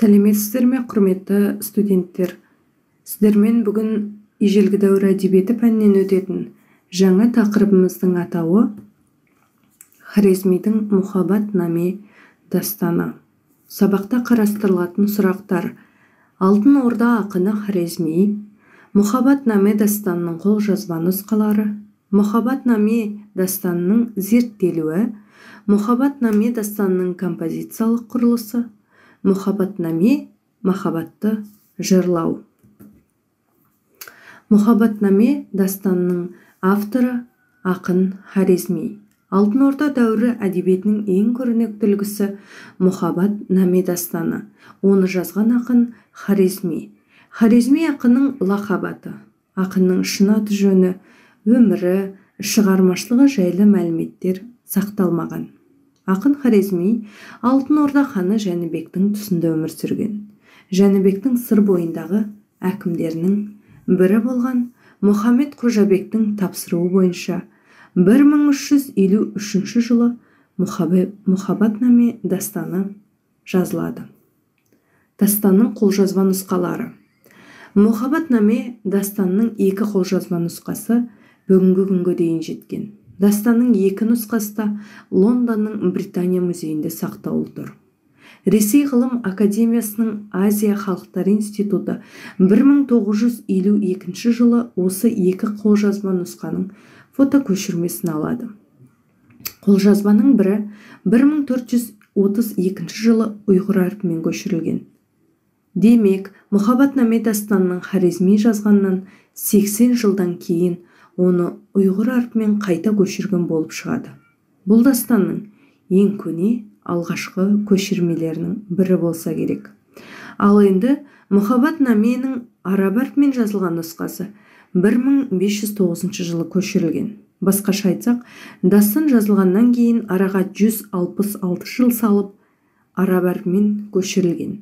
Сәлеметсіздер ме, құрметті студенттер? Сіздермен бүгін ежелгі дәуір әдебиеті пәнінен өтетін жаңа тақырыбымыздың атауы Хорезмидің Мұхаббат наме дастаны. Сабақта қарастырылатын сұрақтар: Алтын Орда ақыны Хорезми, Мұхаббат наме дастанының қолжазба нұсқалары, Мұхаббат наме дастанының зерттелуі, Мұхаббат наме дастанының композициялық құрылысы, Мұхаббат наме махаббатты жырлау. Мұхаббат наме дастанының авторы ақын Хорезми. Алтын Орда дәуірі әдебиетінің ең көрнекті үлгісі Мұхаббат наме дастаны. Оны жазған ақын Хорезми. Хорезми ақынның лақап аты. Ақынның шын аты жөні, өмірі, шығармашылығы жайлы мәліметтер сақталмаған. Ақын Хорезми Алтын Орда ханы Жәнібектің тұсында өмір сүрген. Жәнібектің сыр бойындағы әкімдерінің бірі болған Мұхаммед Қожабектің тапсыруы бойынша 1353 жылы Мұхаббат наме дастаны жазылады. Дастанның қолжазба нұсқалары. Мұхаббат наме дастанның екі қолжазба нұсқасы бүгінгі күнге дейін жеткен. Дастанның екі нұсқасы да Лондонның Британия музейінде сақтаулы тұр. Ресей ғылым академиясының Азия халықтары институты 1952 жылы осы екі қолжазба нұсқаның фотокөшірмесін алады. Қолжазбаның бірі 1432 жылы ұйғыр әрпімен көшірілген. Демек, Мұхаббат наме дастанының Хорезми жазғаннан 80 жылдан кейін оны ұйғыр әрпімен қайта көшірген болып шығады. Бұл дастанның ең көне алғашқы көшірмелерінің бірі болса керек. Ал енді Мұхаббат наменің араб әрпімен жазылған нұсқасы 1509 жылы көшірілген. Басқаша айтсақ, дастан жазылғаннан кейін араға 166 жыл салып, араб әрпімен көшірілген.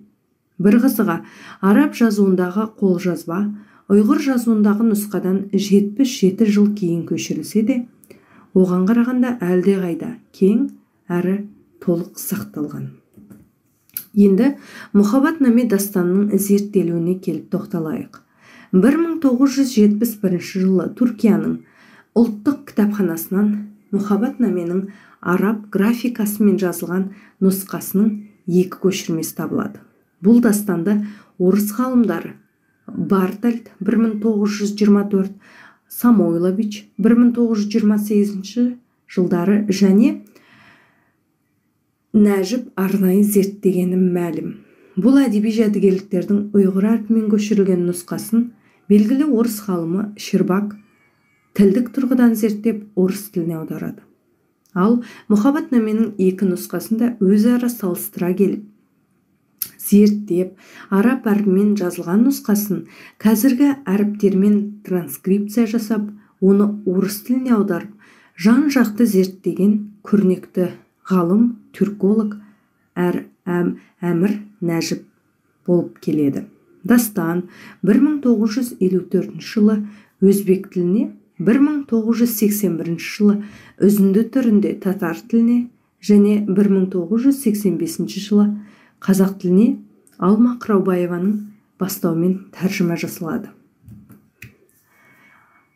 Бір қызығы, араб жазуындағы қолжазба ұйғыр жазуындағы нұсқадан 77 жыл кейін көшірілсе де, оған қарағанда әлдеқайда кең әрі толық сақталған. Енді Мұхаббат наме дастанының зерттелуіне келіп тоқталайық. 1971 жылы Түркияның ұлттық кітапханасынан Мұхаббат наменің араб графикасымен жазылған нұсқасының екі көшірмесі табылады. Бұл дастанды орыс ғалымдары Бартольд 1924, Самойлович 1928 жылдары және Нәжіп арнайы зерттегені мәлім. Бұл әдеби жәдігерліктердің ұйғыр әрпімен көшірілген нұсқасын белгілі орыс ғалымы Щербак тілдік тұрғыдан зерттеп орыс тіліне аударады. Ал Мұхаббат наменің екі нұсқасында өзара салыстыра келіп, зерттеп, араб әрпімен жазылған нұсқасын қазіргі әріптермен транскрипция жасап, оны орыс тіліне аударып, жан-жақты зерттеген көрнекті ғалым, түрколог Әмір Нәжіп болып келеді. Дастан 1954 жылы өзбек тіліне, 1981 жылы үзінді түрінде татар тіліне және 1985 жылы қазақ тіліне Алма Қыраубаеваның бастауымен тәржіма жасалады.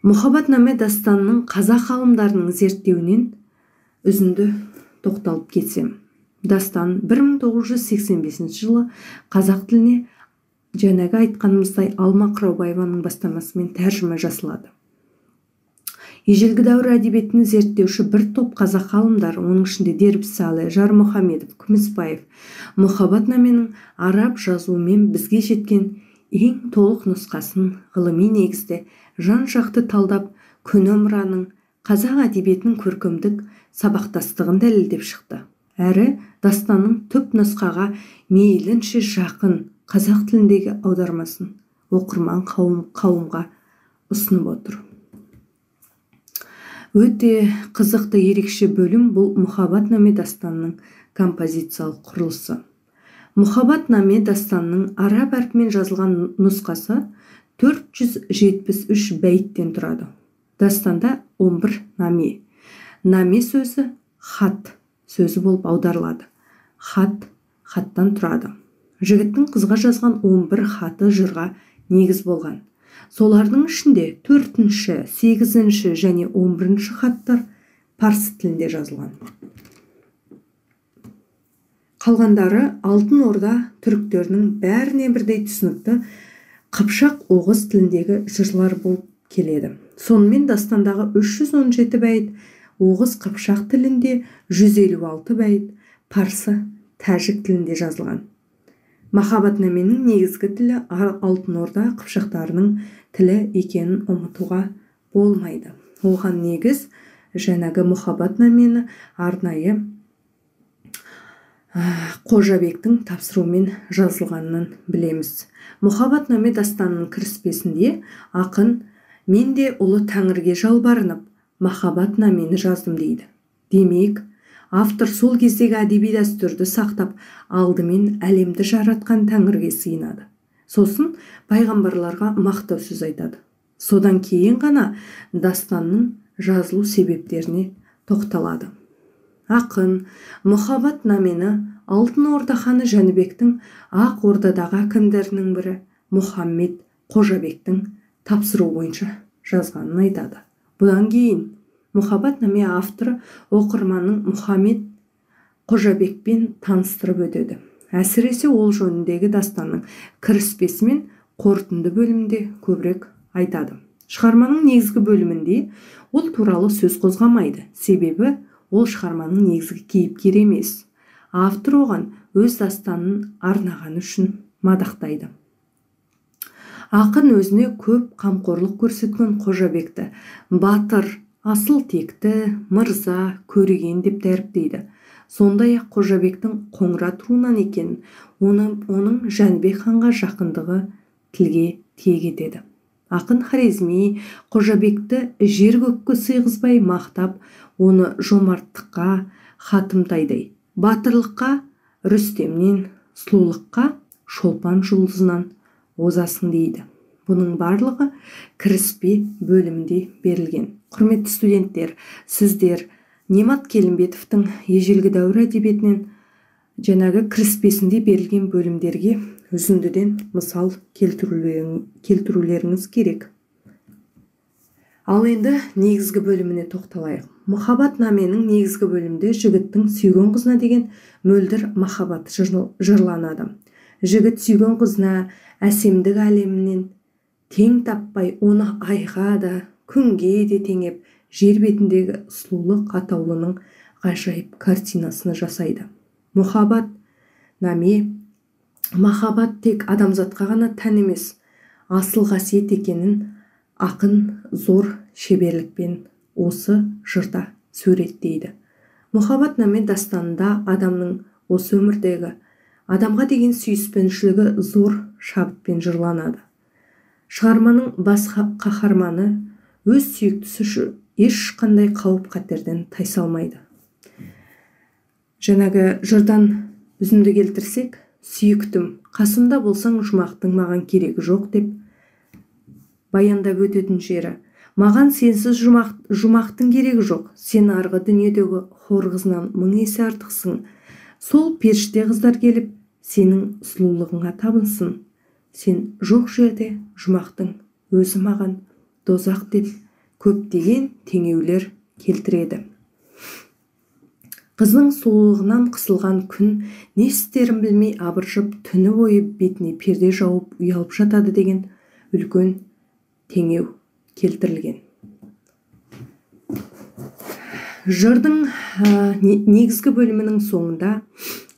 Мұхаббат наме дастанының қазақ ғалымдарының зерттеуінен үзінді тоқталып кетсем. Дастан 1985 жылы қазақ тіліне жаңағы айтқанымыздай Алма Қыраубаеваның бастамасымен тәржіма жасалады. Ежелгі дәуір әдебиетін зерттеуші бір топ қазақ ғалымдар, оның ішінде Дербісалы, Жармұхамедов, Күмісбаев, Мұхаббат наменің араб жазуымен бізге жеткен ең толық нұсқасын ғылыми негізде жан-жақты талдап, көне мұраның қазақ әдебиетінің көркемдік сабақтастығын дәлелдеп шықты. Әрі дастанның түп нұсқаға мейлінше жақын қазақ тіліндегі аудармасын оқырман қауымға ұсынып отыр. Өте қызықты ерекше бөлім бұл Мұхаббат наме дастанының композициялық құрылысы. Мұхаббат наме дастанының араб әрпімен жазылған нұсқасы 473 бәйттен тұрады. Дастанда 11 наме. Наме сөзі хат сөзі болып аударылады. Хат хаттан тұрады. жігіттің қызға жазған 11 хаты жырға негіз болған. Солардың ішінде 4-ші, 8-ші және 11-ші хаттар парсы тілінде жазылған. Қалғандары Алтын Орда түріктерінің бәріне бірдей түсінікті Қыпшақ оғыз тіліндегі жырлар болып келеді. Сонымен дастандағы 317 бәйт оғыз Қыпшақ тілінде, 156 бәйт парсы тәжік тілінде жазылған. Махаббатнаменің негізгі тілі Алтын Орда қыпшақтарының тілі екенін ұмытуға болмайды. Оған негіз жаңағы Махаббатнамені арнайы Қожабектің тапсыруымен жазылғанын білеміз. Махаббатнаме дастанының кіріспесінде ақын «Мен де ұлы Тәңірге жалбарынып, Махаббатнамені жаздым» дейді. Демек, автор сол кездегі әдеби дәстүрді сақтап, алдымен әлемді жаратқан Тәңірге сыйынады. Сосын пайғамбарларға мақтау сөз айтады. Содан кейін ғана дастанның жазылу себептеріне тоқталады. Ақын Махаббатнамені Алтын Орда ханы Жәнібектің Ақ Ордадағы әкімдерінің бірі Мұхаммед Қожабектің тапсыру бойынша жазғанын айтады. Бұдан кейін Махаббатнаме авторы оқырманның Мұхаммед Қожабекпен таныстырып өтеді. Әсіресе ол жөніндегі дастанның кіріспесі мен қорытынды бөлімінде көбірек айтады. Шығарманың негізгі бөлімінде ол туралы сөз қозғамайды. Себебі ол шығарманың негізгі кейіпкері емес. Автор оған өз дастанын арнаған үшін мадақтайды. Ақын өзіне көп қамқорлық көрсеткен Қожабекті батыр, асыл текті, мырза, көреген деп дәріптейді. Сондай-ақ Қожабектің Қоңырат руынан екенін, оның Жәнібек ханға жақындығы тілге тиек етеді. Ақын Хорезми Қожабекті жер-көкке сыйғызбай мақтап, оны жомарттыққа Хатымтайдай, батырлыққа Рүстемнен, сұлулыққа Шолпан жұлдызынан озасың дейді. Бұның барлығы кіріспе бөлімінде берілген. Құрметті студенттер, сіздер Немат Келімбетовтің ежелгі дәуір әдебиетінен жаңағы кіріспесінде берілген бөлімдерге үзіндіден мысал келтірулеріңіз керек. Ал енді негізгі бөліміне тоқталайық. Махаббатнаменің негізгі бөлімде жігіттің сүйген қызына деген мөлдір махаббат жырланады. Жігіт сүйген қызына әсемдік әлемінен тең таппай, оны айға да, күнге де теңеп, жер бетіндегі сұлулық атаулының ғажайып картинасını жасайды. Махаббат тек адамзатқа ғана тән емес, асыл қасиет екенін ақын зор шеберлікпен осы жырда суреттейді. Махаббатнаме дастанында адамның осы өмірдегі адамға деген сүйіспеншілігі зор шабытпен жырланады. Шығарманың бас қаһарманы өз сүйіктісі үшін ешқандай қауіп қатерден тайсалмайды. Жаңағы жырдан үзінді келтірсек, сүйіктім, қасымда болсаң жұмақтың маған керегі жоқ деп баяндап өтетін жері. Маған сенсіз жұмақтың керегі жоқ, сен арғы дүниедегі хор қызынан мың есе артықсың. Сол періште қыздар келіп, сенің сұлулығыңа табынсын. Сен жоқ жерде жұмақтың өзі маған дозақ деп көптеген теңеулер келтіреді. Қыздың сұлулығынан қысылған күн не істерін білмей абыржып, түні бойы бетіне перде жауып ұялып жатады деген үлкен теңеу келтірілген. Жырдың негізгі бөлімінің соңында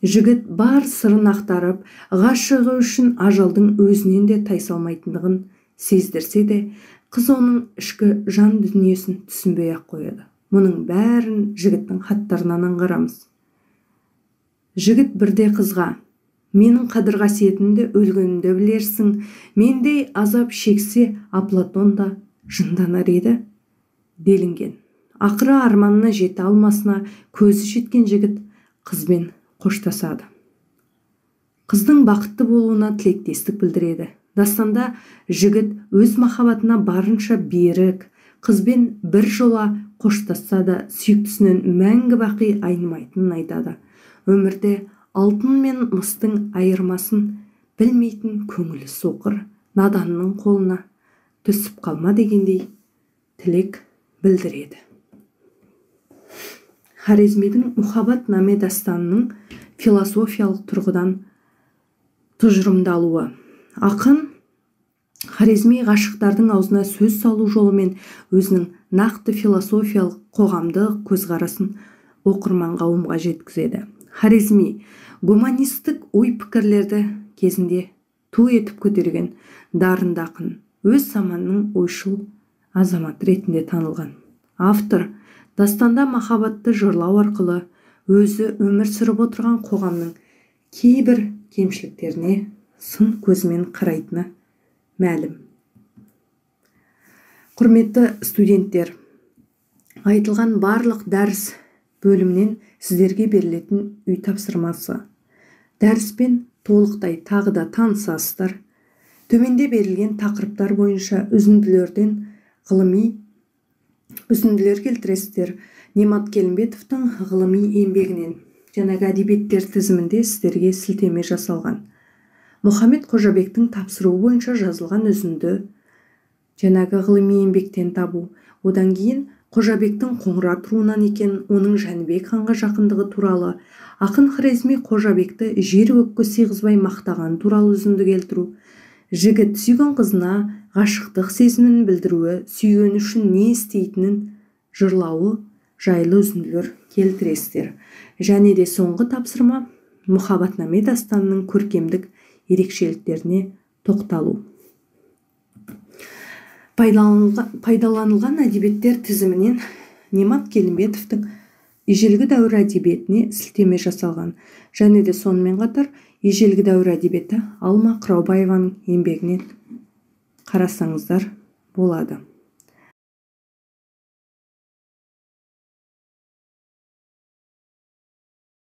жігіт бар сырын ақтарып, ғашығы үшін ажалдың өзінен де тайсалмайтындығын сездірсе де, қыз оның ішкі жан дүниесін түсінбей ақ қояды. Мұның бәрін жігіттің хаттарынан аңғарамыз. Жігіт бірде қызға: менің қадір қасиетімді өлгенімді білерсің, мендей азап шексе Аплатон да жынданар еді делінген. Ақыры арманына жете алмасына көзі жеткен жігіт қызбен қоштасады. Қыздың бақытты болуына тілектестік білдіреді. Дастанда жігіт өз махаббатына барынша берік, қызбен бір жола қоштасса да сүйіктісінен мәңгі бақи айнымайтынын айтады. Өмірде алтын мен мыстың айырмасын білмейтін көңілі соқыр наданның қолына түсіп қалма дегендей тілек білдіреді. Хорезмидің Мұхаббат наме дастанының философиялық тұрғыдан тұжырымдалуы. Ақын Хорезми ғашықтардың аузына сөз салу жолымен өзінің нақты философиялық қоғамдық көзқарасын оқырман қауымға жеткізеді. Хорезми гуманистік ой-пікірлерді кезінде ту етіп көтерген дарынды ақын, өз заманының ойшыл азамат ретінде танылған. Автор дастанда махаббатты жырлау арқылы өзі өмір сүріп отырған қоғамның кейбір кемшіліктеріне сын көзімен қарайтыны мәлім. Құрметті студенттер, айтылған барлық дәріс бөлімнен сіздерге берілетін үй тапсырмасы. Дәріспен толықтай тағы да танысасыздар. Төменде берілген тақырыптар бойынша үзінділер келтіресіздер. Немат Келімбетовтың ғылыми еңбегінен жаңағы әдебиеттер тізімінде сіздерге сілтеме жасалған. Мұхаммед Қожабектің тапсыруы бойынша жазылған үзінді жаңағы ғылыми еңбектен табу. Одан кейін Қожабектің Қоңырат руынан екен, оның Жәнібек ханға жақындығы туралы, ақын Хорезми Қожабекті жер өкке сыйғызбай мақтаған туралы үзінді келтіру, жігіт сүйген қызына ғашықтық сезімін білдіруі, сүйгені үшін не істейтінін жырлауы жайлы үзінділер келтіресіздер. Және де соңғы тапсырма Мұхаббат наме дастанының көркемдік ерекшеліктеріне тоқталу. Пайдаланылған әдебиеттер тізімінен Немат Келімбетовтің ежелгі дәуір әдебиетіне сілтеме жасалған. Және де сонымен қатар ежелгі дәуір әдебиеті Алма Қыраубаеваның еңбегінен қарасаңыздар болады.